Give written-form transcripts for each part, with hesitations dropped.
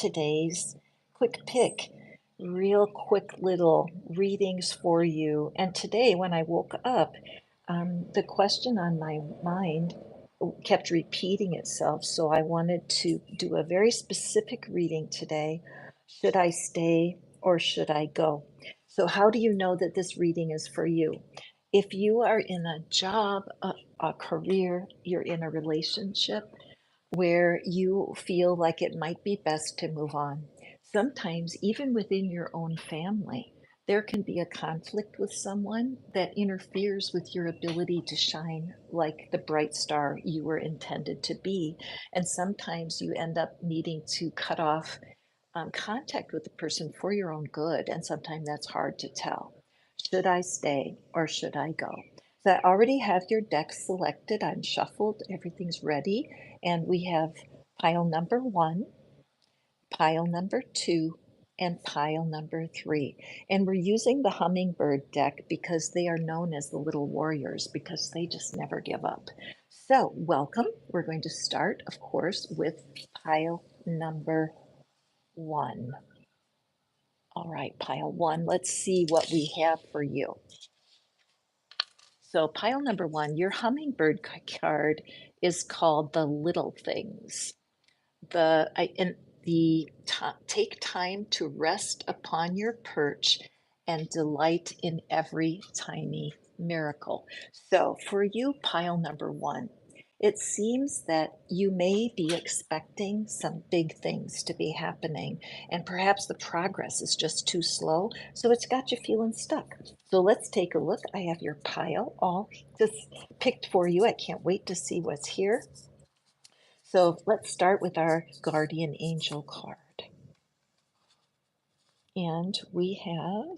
today's quick pick, real quick little readings for you. And today, when I woke up, the question on my mind kept repeating itself. So I wanted to do a very specific reading today. Should I stay or should I go? So, how do you know that this reading is for you? If you are in a job, a career, you're in a relationship, where you feel like it might be best to move on. Sometimes, even within your own family, there can be a conflict with someone that interferes with your ability to shine like the bright star you were intended to be. And sometimes you end up needing to cut off contact with the person for your own good. And sometimes that's hard to tell. Should I stay or should I go? So I already have your deck selected. I'm shuffled. Everything's ready. And we have pile number 1, pile number 2, and pile number 3. And we're using the hummingbird deck because they are known as the little warriors because they just never give up. So, welcome. We're going to start, of course, with pile number 1. All right, pile 1. Let's see what we have for you. So, pile number 1, your hummingbird card is called the little things. Take time to rest upon your perch and delight in every tiny miracle. So, for you, pile number 1, it seems that you may be expecting some big things to be happening, and perhaps the progress is just too slow, so it's got you feeling stuck. So let's take a look. I have your pile all just picked for you. I can't wait to see what's here. So let's start with our guardian angel card. And we have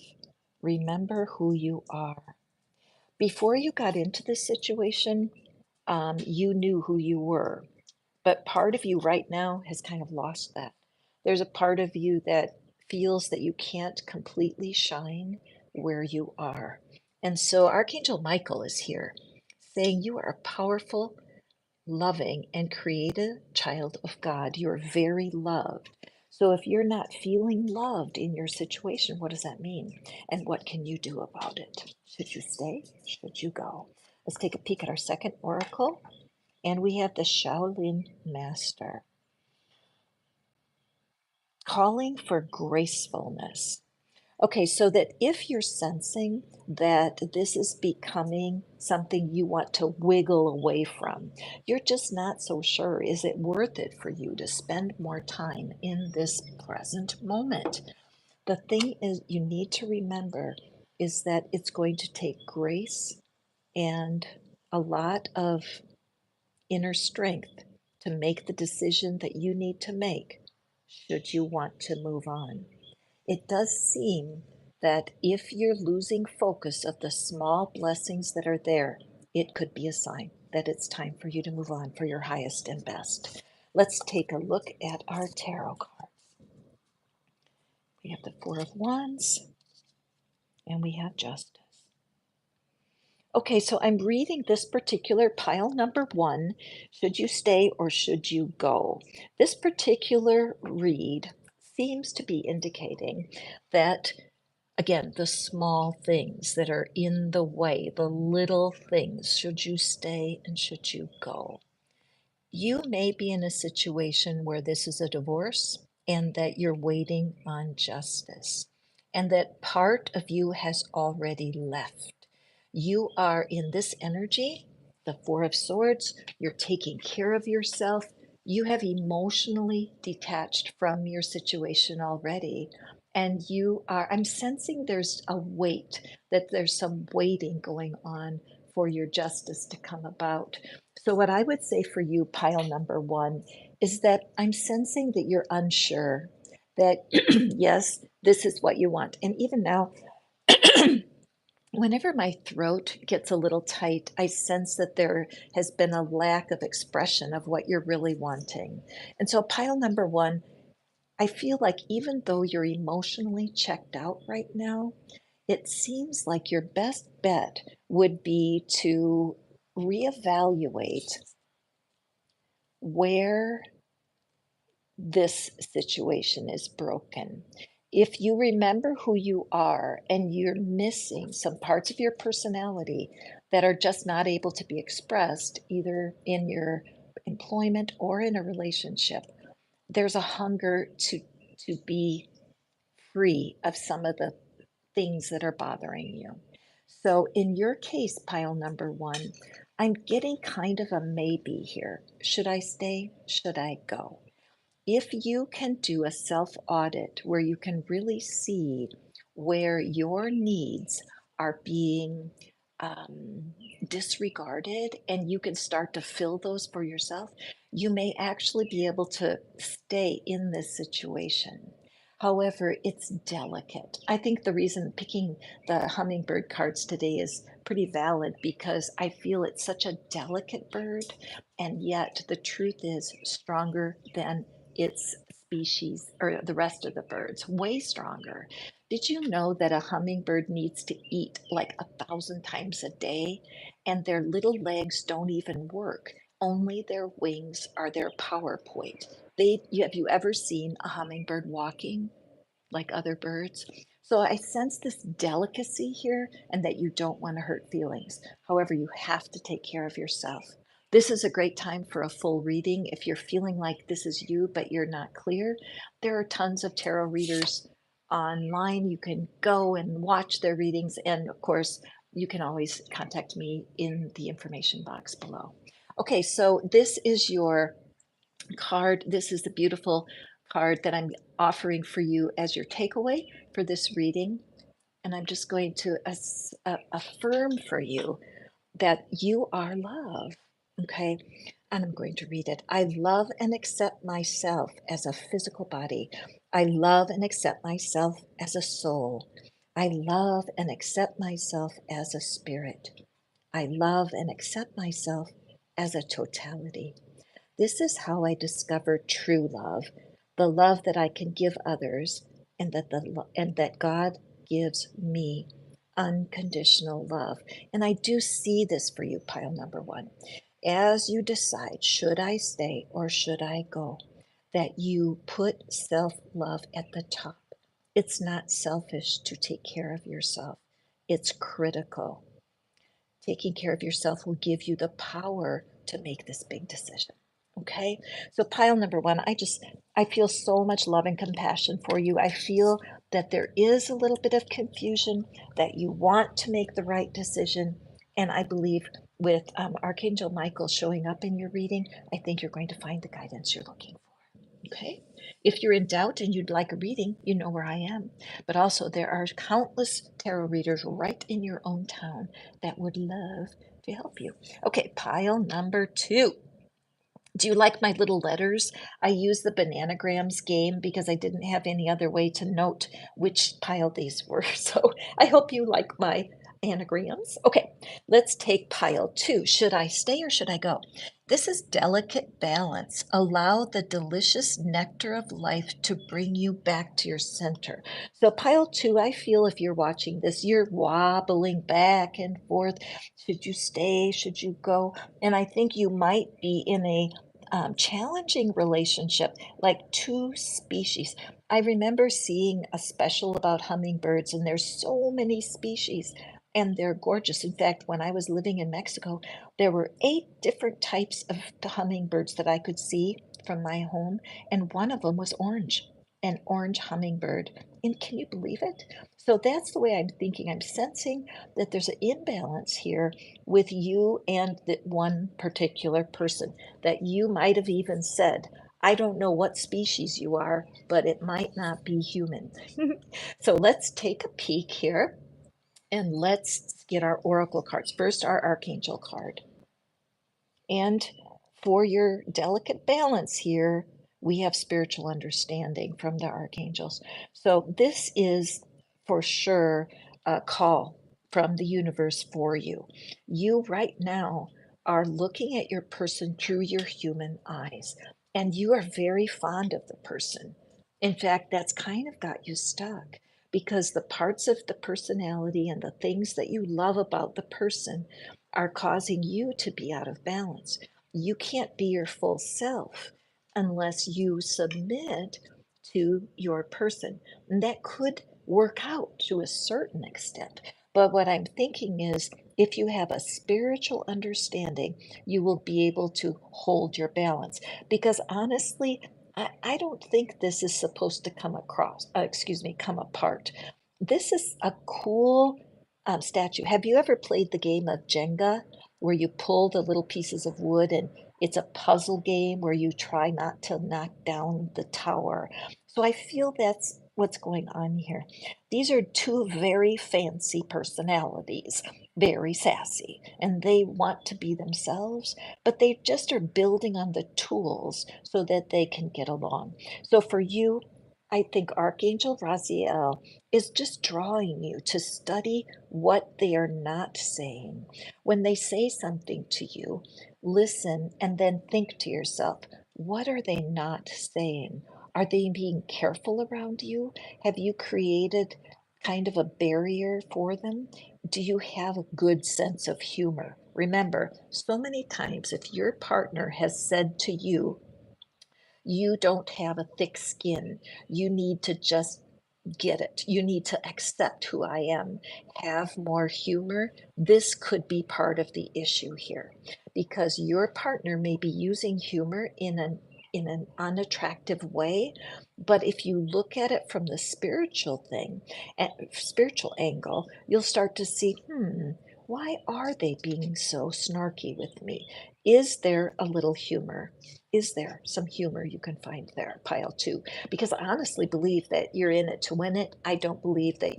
remember who you are. Before you got into this situation, you knew who you were. But part of you right now has kind of lost that. There's a part of you that feels that you can't completely shine where you are. And so Archangel Michael is here saying you are a powerful, loving, and creative child of God. You're very loved. So if you're not feeling loved in your situation, what does that mean? And what can you do about it? Should you stay? Should you go? Let's take a peek at our second oracle. And we have the Shaolin Master calling for gracefulness. Okay, so that if you're sensing that this is becoming something you want to wiggle away from, you're just not so sure. Is it worth it for you to spend more time in this present moment? The thing is, you need to remember is that it's going to take grace and a lot of inner strength to make the decision that you need to make should you want to move on. It does seem that if you're losing focus of the small blessings that are there, it could be a sign that it's time for you to move on for your highest and best. Let's take a look at our tarot cards. We have the Four of Wands and we have Justice. Okay, so I'm reading this particular pile number 1. Should you stay or should you go? This particular read seems to be indicating that, again, the small things that are in the way, the little things, should you stay and should you go? You may be in a situation where this is a divorce and that you're waiting on justice, and that part of you has already left. You are in this energy, the Four of Swords, you're taking care of yourself. You have emotionally detached from your situation already. And I'm sensing there's a weight, that there's some waiting going on for your justice to come about. So, what I would say for you, pile number 1, is that I'm sensing that you're unsure, that yes, this is what you want. And even now, whenever my throat gets a little tight, I sense that there has been a lack of expression of what you're really wanting. And so, pile number 1, I feel like even though you're emotionally checked out right now, it seems like your best bet would be to reevaluate where this situation is broken. If you remember who you are and you're missing some parts of your personality that are just not able to be expressed either in your employment or in a relationship, there's a hunger to be free of some of the things that are bothering you. So in your case, pile number one, I'm getting kind of a maybe here. Should I stay? Should I go? If you can do a self audit where you can really see where your needs are being disregarded and you can start to fill those for yourself, you may actually be able to stay in this situation. However, it's delicate. I think the reason picking the hummingbird cards today is pretty valid because I feel it's such a delicate bird, and yet the truth is stronger than its species or the rest of the birds, way stronger. Did you know that a hummingbird needs to eat like 1,000 times a day and their little legs don't even work? Only their wings are their power point. Have you ever seen a hummingbird walking like other birds? So I sense this delicacy here and that you don't want to hurt feelings. However, you have to take care of yourself. This is a great time for a full reading. If you're feeling like this is you, but you're not clear, there are tons of tarot readers online. You can go and watch their readings. And of course, you can always contact me in the information box below. Okay, so this is your card. This is the beautiful card that I'm offering for you as your takeaway for this reading. And I'm just going to affirm for you that you are love. Okay. And I'm going to read it. I love and accept myself as a physical body. I love and accept myself as a soul. I love and accept myself as a spirit. I love and accept myself as a totality. This is how I discover true love, the love that I can give others, and that God gives me unconditional love. And I do see this for you, pile number one. As you decide, should I stay or should I go, that you put self-love at the top. It's not selfish to take care of yourself. It's critical. Taking care of yourself will give you the power to make this big decision. Okay. So pile number one, I feel so much love and compassion for you. I feel that there is a little bit of confusion, that you want to make the right decision. And I believe with Archangel Michael showing up in your reading, I think you're going to find the guidance you're looking for. Okay. If you're in doubt and you'd like a reading, you know where I am. But also, there are countless tarot readers right in your own town that would love to help you. Okay, pile number two. Do you like my little letters? I use the bananagrams game because I didn't have any other way to note which pile these were. So I hope you like my anagrams. Okay, let's take pile two. Should I stay or should I go? This is delicate balance. Allow the delicious nectar of life to bring you back to your center. So pile two, I feel if you're watching this, you're wobbling back and forth. Should you stay? Should you go? And I think you might be in a challenging relationship, like two species. I remember seeing a special about hummingbirds, and there's so many species, and they're gorgeous. In fact, when I was living in Mexico, there were 8 different types of the hummingbirds that I could see from my home, and one of them was orange, an orange hummingbird. And can you believe it? So that's the way I'm thinking. I'm sensing that there's an imbalance here with you and that one particular person, that you might have even said, I don't know what species you are, but it might not be human. So let's take a peek here and let's get our oracle cards. First, our archangel card. And for your delicate balance here, we have spiritual understanding from the archangels. So this is for sure a call from the universe for you. You right now are looking at your person through your human eyes, and you are very fond of the person. In fact, that's kind of got you stuck because the parts of the personality and the things that you love about the person are causing you to be out of balance. You can't be your full self unless you submit to your person. And that could work out to a certain extent. But what I'm thinking is if you have a spiritual understanding, you will be able to hold your balance. Because honestly, I don't think this is supposed to come apart. This is a cool statue. Have you ever played the game of Jenga, where you pull the little pieces of wood and it's a puzzle game where you try not to knock down the tower? So I feel that's what's going on here. These are two very fancy personalities, very sassy, and they want to be themselves, but they just are building on the tools so that they can get along. So for you, I think Archangel Raziel is just drawing you to study what they are not saying. When they say something to you, listen and then think to yourself, what are they not saying? Are they being careful around you? Have you created kind of a barrier for them? Do you have a good sense of humor? Remember, so many times if your partner has said to you, you don't have a thick skin, you need to just get it. You need to accept who I am, have more humor. This could be part of the issue here because your partner may be using humor in an unattractive way, but if you look at it from the spiritual thing, spiritual angle, you'll start to see, why are they being so snarky with me? Is there a little humor? Is there some humor you can find there? Pile two, because I honestly believe that you're in it to win it. I don't believe that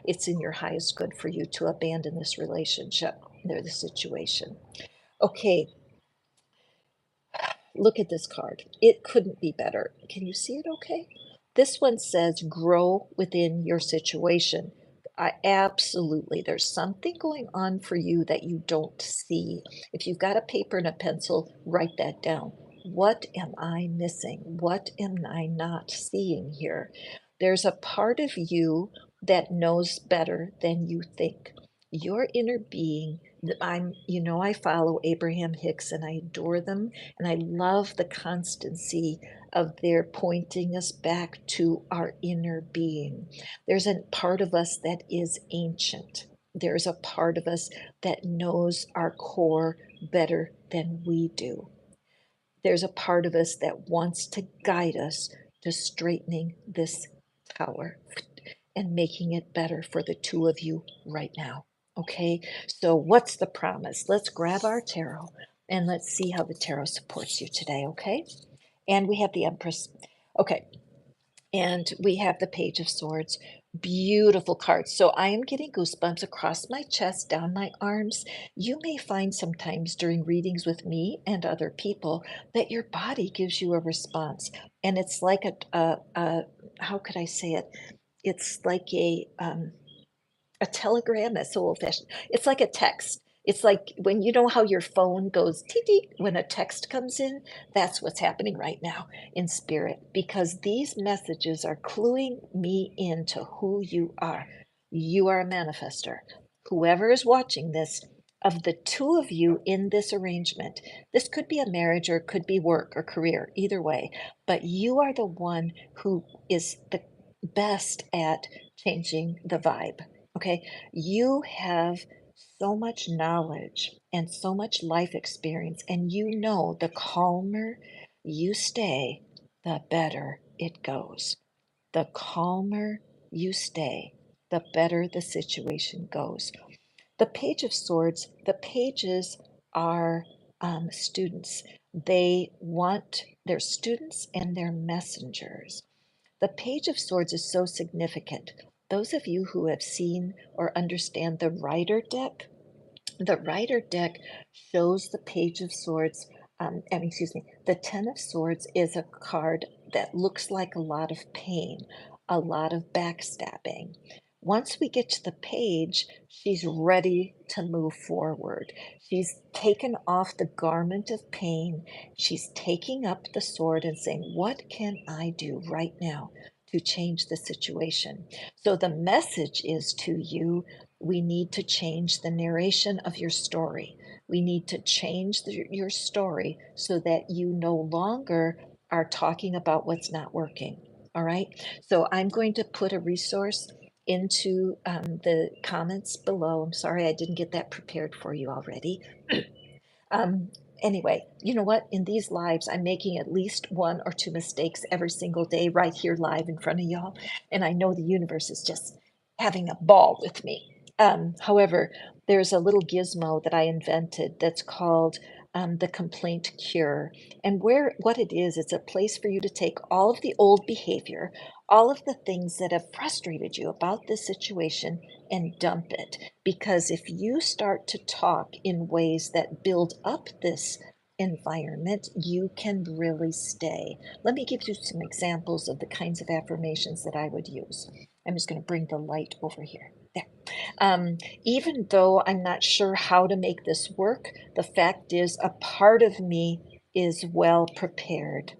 it's in your highest good for you to abandon this relationship or the situation. Okay, look at this card. It couldn't be better. Can you see it okay? This one says grow within your situation. I absolutely, there's something going on for you that you don't see. If you've got a paper and a pencil, write that down. What am I missing? What am I not seeing here? There's a part of you that knows better than you think. Your inner being, I follow Abraham Hicks and I adore them. And I love the constancy of their pointing us back to our inner being. There's a part of us that is ancient. There's a part of us that knows our core better than we do. There's a part of us that wants to guide us to straightening this tower and making it better for the two of you right now. Okay, so what's the promise? Let's grab our tarot and let's see how the tarot supports you today. Okay, and we have the Empress. Okay, and we have the Page of Swords. Beautiful cards. So I am getting goosebumps across my chest, down my arms. You may find sometimes during readings with me and other people that your body gives you a response, and it's like a how could I say it? It's like a telegram. That's so old fashioned. It's like a text. It's like when you know how your phone goes teet teet when a text comes in. That's what's happening right now in spirit, because these messages are cluing me into who you are. You are a manifester. Whoever is watching this, of the two of you in this arrangement, this could be a marriage or it could be work or career, either way, but you are the one who is the best at changing the vibe. Okay, you have so much knowledge and so much life experience, and you know the calmer you stay, the better it goes. The calmer you stay, the better the situation goes. The Page of Swords, the pages are students. They're students and they're messengers. The Page of Swords is so significant. Those of you who have seen or understand the Rider deck shows the Page of Swords. Excuse me, the Ten of Swords is a card that looks like a lot of pain, a lot of backstabbing. Once we get to the page, she's ready to move forward. She's taken off the garment of pain. She's taking up the sword and saying, what can I do right now to change the situation? So the message is to you, we need to change the narration of your story. We need to change your story so that you no longer are talking about what's not working. All right. So I'm going to put a resource into the comments below. I'm sorry I didn't get that prepared for you already. Um, anyway, you know what? In these lives, I'm making at least one or two mistakes every single day right here live in front of y'all. And I know the universe is just having a ball with me. However, there's a little gizmo that I invented that's called the complaint cure. And what it is, it's a place for you to take all of the old behavior, all of the things that have frustrated you about this situation, and dump it. Because if you start to talk in ways that build up this environment, you can really stay. Let me give you some examples of the kinds of affirmations that I would use. I'm just going to bring the light over here. There. Even though I'm not sure how to make this work, the fact is a part of me is well prepared.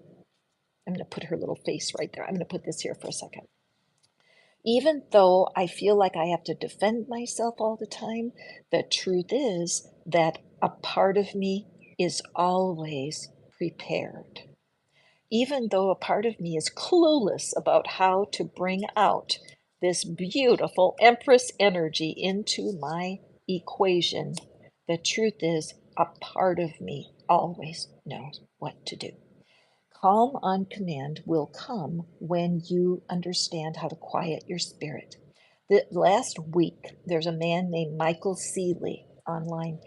I'm going to put her little face right there. I'm going to put this here for a second. Even though I feel like I have to defend myself all the time, the truth is that a part of me is always prepared. Even though a part of me is clueless about how to bring out this beautiful Empress energy into my equation, the truth is a part of me always knows what to do. Calm on command will come when you understand how to quiet your spirit. The last week, there's a man named Michael Seeley online.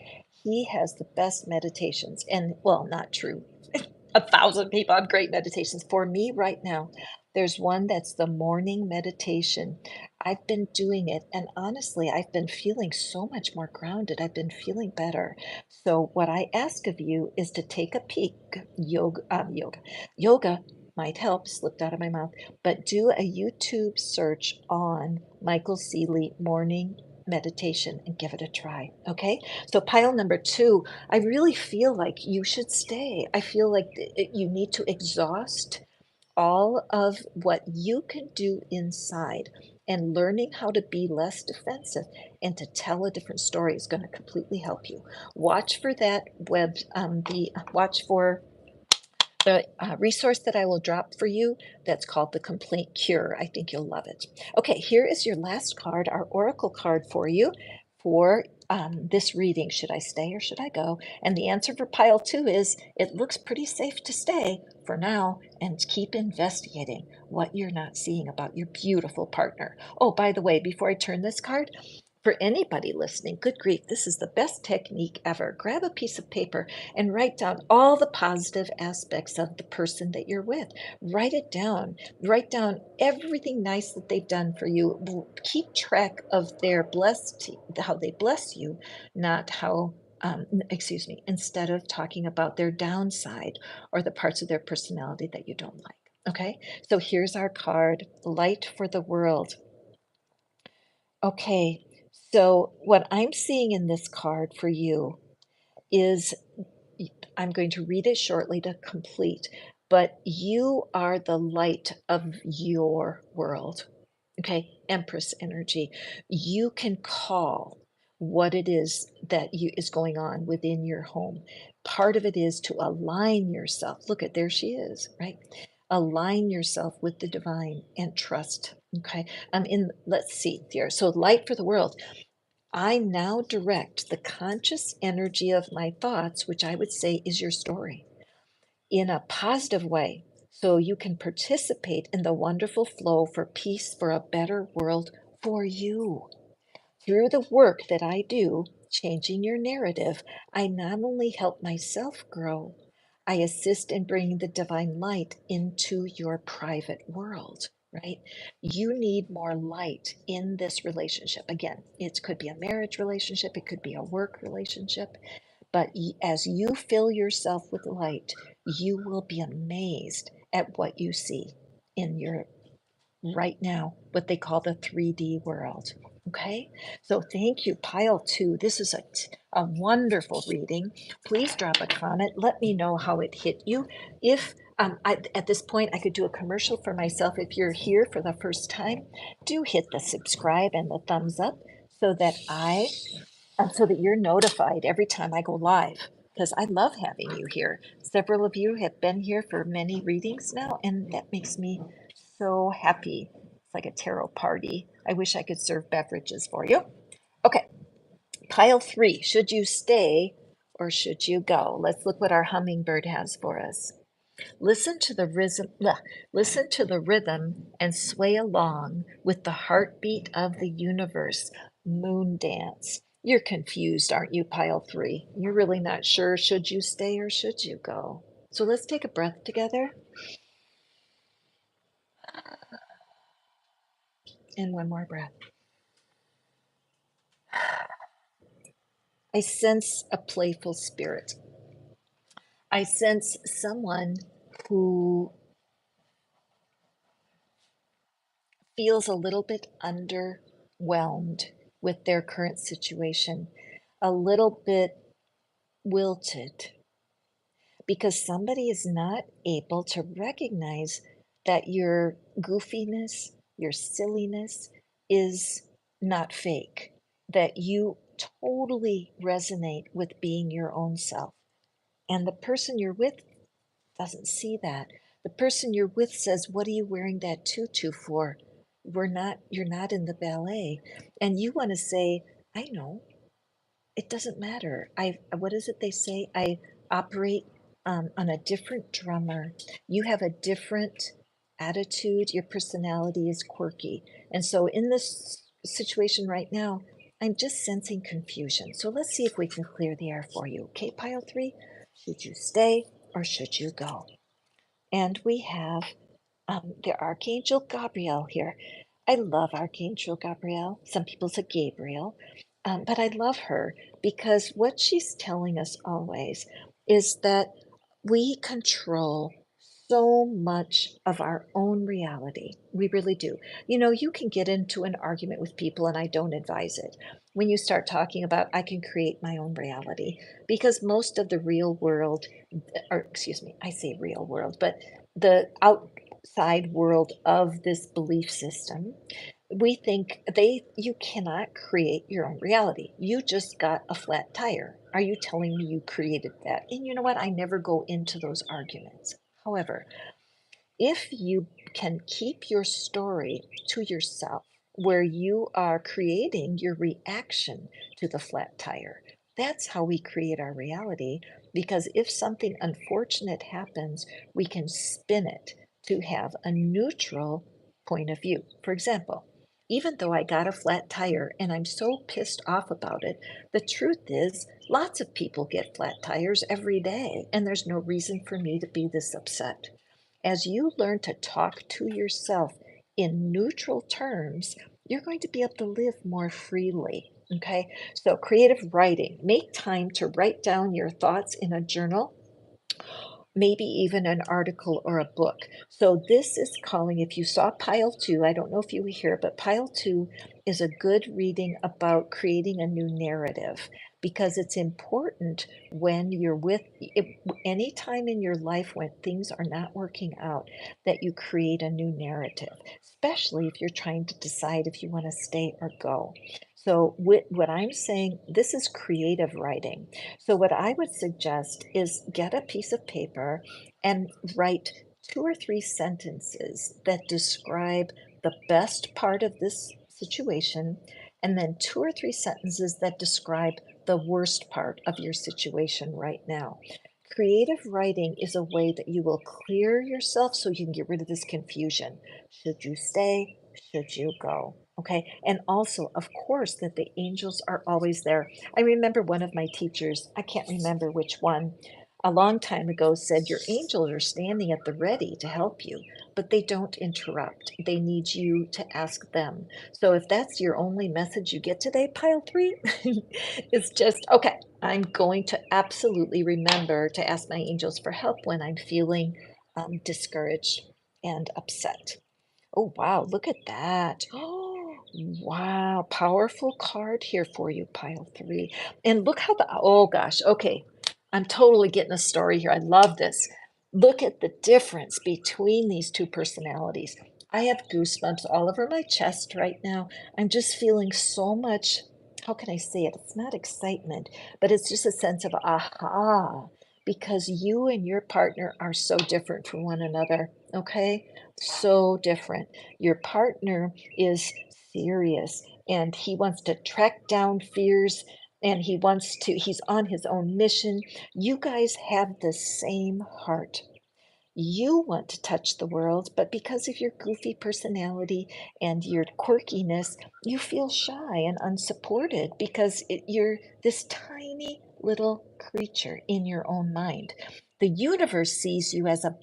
He has the best meditations, and well, not true. 1,000 people have great meditations. For me, right now, there's one that's the morning meditation. I've been doing it, and honestly, I've been feeling so much more grounded. I've been feeling better. So, what I ask of you is to take a peek. Yoga might help, slipped out of my mouth, but do a YouTube search on Michael Seeley morning meditation and give it a try. Okay. So, pile number two, I really feel like you should stay. I feel like you need to exhaust all of what you can do inside, and learning how to be less defensive and to tell a different story is going to completely help you. Watch for that watch for the resource that I will drop for you that's called the Complaint Cure. I think you'll love it. Okay, here is your last card, our oracle card for you for this reading. Should I stay or should I go? And the answer for pile two is it looks pretty safe to stay for now, and keep investigating what you're not seeing about your beautiful partner. Oh, by the way, before I turn this card, for anybody listening, good grief, this is the best technique ever. Grab a piece of paper and write down all the positive aspects of the person that you're with. Write it down. Write down everything nice that they've done for you. Keep track of their how they bless you, not how, instead of talking about their downside or the parts of their personality that you don't like. Okay, so here's our card, Light for the World. Okay, so what I'm seeing in this card for you is, I'm going to read it shortly to complete, but you are the light of your world. Okay, Empress energy. You can call what it is that is going on within your home. Part of it is to align yourself. Look at, there she is, right? Align yourself with the divine and trust. Okay. Let's see here. So, light for the world. I now direct the conscious energy of my thoughts, which I would say is your story, in a positive way, so you can participate in the wonderful flow for peace, for a better world for you. Through the work that I do, changing your narrative, I not only help myself grow, I assist in bringing the divine light into your private world, right? You need more light in this relationship. Again, it could be a marriage relationship, it could be a work relationship, but as you fill yourself with light, you will be amazed at what you see in your right now, what they call the 3D world. Okay, so thank you, pile two. This is a wonderful reading. Please drop a comment. Let me know how it hit you. If at this point, I could do a commercial for myself. If you're here for the first time, do hit the subscribe and the thumbs up so that so that you're notified every time I go live. because I love having you here. Several of you have been here for many readings now, and that makes me so happy. It's like a tarot party. I wish I could serve beverages for you. Okay, pile 3. Should you stay or should you go? Let's look what our hummingbird has for us. Listen to the listen to the rhythm and sway along with the heartbeat of the universe. Moon dance. You're confused, aren't you, pile 3? You're really not sure, should you stay or should you go? So let's take a breath together. And one more breath. I sense a playful spirit. I sense someone who feels a little bit underwhelmed with their current situation, a little bit wilted, because somebody is not able to recognize that your goofiness, your silliness is not fake, that you totally resonate with being your own self. And the person you're with doesn't see that. The person you're with says, "What are you wearing that tutu for? You're not in the ballet." And you want to say, "I know, it doesn't matter. What is it they say? I operate on a different drummer. You have a different attitude. Your personality is quirky." And so in this situation right now, I'm just sensing confusion. So let's see if we can clear the air for you. Okay, pile 3, should you stay or should you go? And we have the Archangel Gabriel here. I love Archangel Gabriel. Some people say Gabriel, but I love her because what she's telling us always is that we control so much of our own reality. We really do. You know, you can get into an argument with people, and I don't advise it. When you start talking about, I can create my own reality, because most of the real world, or excuse me, I say real world, but the outside world of this belief system, we think you cannot create your own reality. You just got a flat tire. Are you telling me you created that? And you know what? I never go into those arguments. However, if you can keep your story to yourself, where you are creating your reaction to the flat tire, that's how we create our reality. Because if something unfortunate happens, we can spin it to have a neutral point of view. For example, even though I got a flat tire and I'm so pissed off about it, the truth is lots of people get flat tires every day, and there's no reason for me to be this upset. As you learn to talk to yourself in neutral terms, you're going to be able to live more freely. Okay, so creative writing, make time to write down your thoughts in a journal, maybe even an article or a book. So this is calling, if you saw pile 2, I don't know if you were here, but pile 2 is a good reading about creating a new narrative, because it's important when you're with, any time in your life when things are not working out, that you create a new narrative, especially if you're trying to decide if you want to stay or go. So what I'm saying, this is creative writing. So what I would suggest is get a piece of paper and write 2 or 3 sentences that describe the best part of this situation, and then 2 or 3 sentences that describe the worst part of your situation right now. Creative writing is a way that you will clear yourself so you can get rid of this confusion. Should you stay? Should you go? Okay. And also, of course, that the angels are always there. I remember one of my teachers, I can't remember which one, a long time ago said, "Your angels are standing at the ready to help you, but they don't interrupt. They need you to ask them." So if that's your only message you get today, pile 3, it's just, okay, I'm going to absolutely remember to ask my angels for help when I'm feeling discouraged and upset. Oh, wow, look at that. Oh, wow, powerful card here for you, pile 3. And look how oh gosh, okay, I'm totally getting a story here. I love this. Look at the difference between these two personalities. I have goosebumps all over my chest right now. I'm just feeling so much how can I say it? It's not excitement, but it's just a sense of aha, because you and your partner are so different from one another, okay? So different. Your partner is serious and he wants to track down fears and he's on his own mission. You guys have the same heart. You want to touch the world, but because of your goofy personality and your quirkiness, you feel shy and unsupported because you're this tiny little creature in your own mind. The universe sees you as a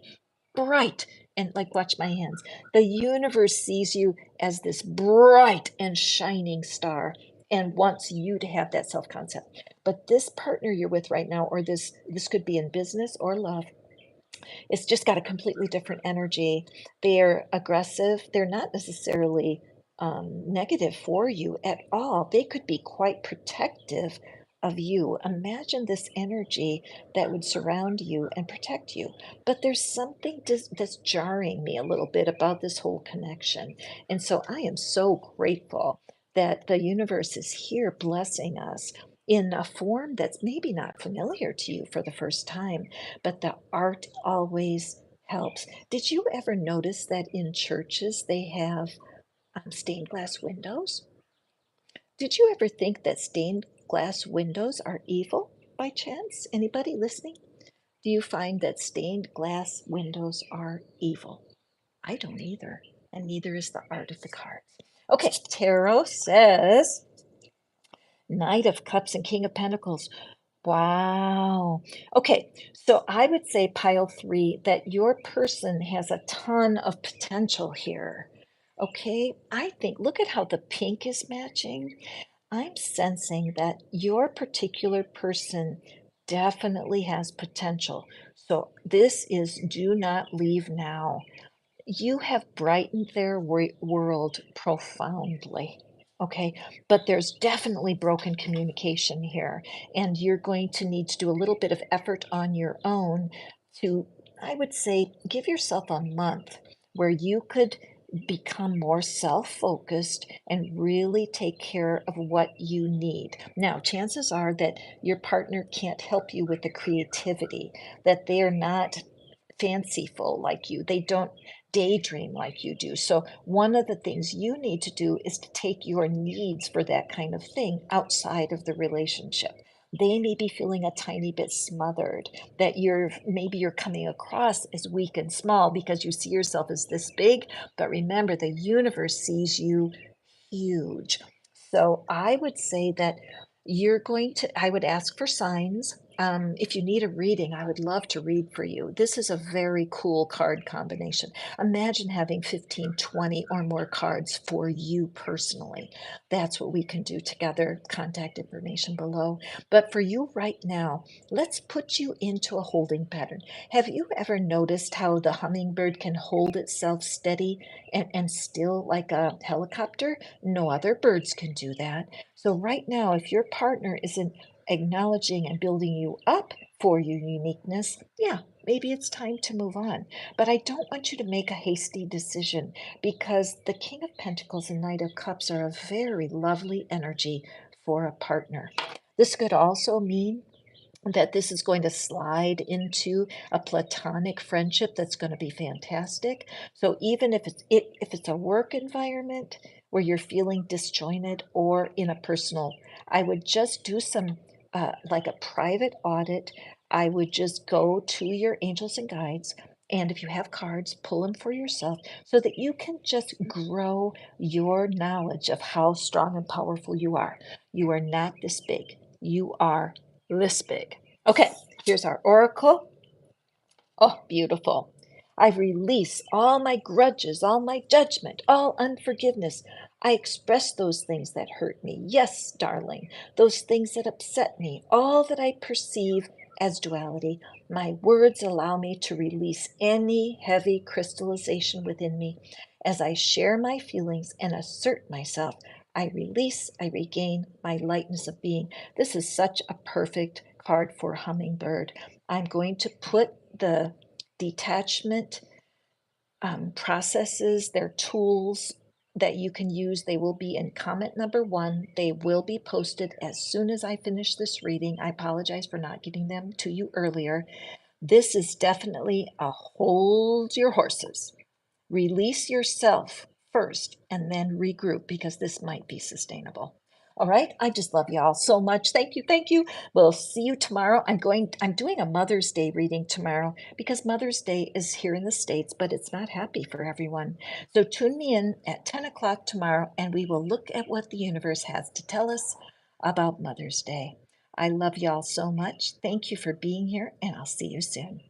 bright and, like, watch my hands. The universe sees you as this bright and shining star and wants you to have that self-concept. But this partner you're with right now, or this could be in business or love, it's just got a completely different energy. They're aggressive. They're not necessarily negative for you at all. They could be quite protective of you. Imagine this energy that would surround you and protect you. But there's something that's jarring me a little bit about this whole connection. And so I am so grateful that the universe is here blessing us in a form that's maybe not familiar to you for the first time, but the art always helps. Did you ever notice that in churches they have stained glass windows? Did you ever think that stained glass windows are evil by chance? Anybody listening? Do you find that stained glass windows are evil? I don't either, and neither is the art of the cards. Okay, tarot says Knight of Cups and King of Pentacles. Wow. Okay, so I would say pile three, that your person has a ton of potential here. Okay, I think, look at how the pink is matching. I'm sensing that your particular person definitely has potential. So this is do not leave now. You have brightened their world profoundly. Okay, but there's definitely broken communication here, and you're going to need to do a little bit of effort on your own to, I would say, give yourself a month where you could become more self focused and really take care of what you need. Now, chances are that your partner can't help you with the creativity, that they are not fanciful like you. They don't daydream like you do. So, one of the things you need to do is to take your needs for that kind of thing outside of the relationship. They may be feeling a tiny bit smothered, that you're coming across as weak and small because you see yourself as this big. But remember, the universe sees you huge. So I would say that I would ask for signs. If you need a reading, I would love to read for you. This is a very cool card combination. Imagine having 15, 20 or more cards for you personally. That's what we can do together. Contact information below. But for you right now, let's put you into a holding pattern. Have you ever noticed how the hummingbird can hold itself steady and still like a helicopter? No other birds can do that. So, right now, if your partner isn't acknowledging and building you up for your uniqueness, yeah, maybe it's time to move on. But I don't want you to make a hasty decision because the King of Pentacles and Knight of Cups are a very lovely energy for a partner. This could also mean that this is going to slide into a platonic friendship that's going to be fantastic. So even if it's a work environment where you're feeling disjointed, or in a personal, I would just do some like a private audit. I would just go to your angels and guides, and if you have cards, pull them for yourself so that you can just grow your knowledge of how strong and powerful you are. You are not this big. You are this big. Okay, here's our oracle. Oh, beautiful. I release all my grudges, all my judgment, all unforgiveness. I express those things that hurt me. Yes, darling, those things that upset me, all that I perceive as duality. My words allow me to release any heavy crystallization within me. As I share my feelings and assert myself, I release, I regain my lightness of being. This is such a perfect card for hummingbird. I'm going to put the detachment processes, their tools, that you can use. They will be in comment number 1. They will be posted as soon as I finish this reading. I apologize for not getting them to you earlier. This is definitely a hold your horses. Release yourself first and then regroup, because this might be sustainable. All right. I just love y'all so much. Thank you. Thank you. We'll see you tomorrow. I'm doing a Mother's Day reading tomorrow because Mother's Day is here in the States, but it's not happy for everyone. So tune me in at 10 o'clock tomorrow and we will look at what the universe has to tell us about Mother's Day. I love y'all so much. Thank you for being here, and I'll see you soon.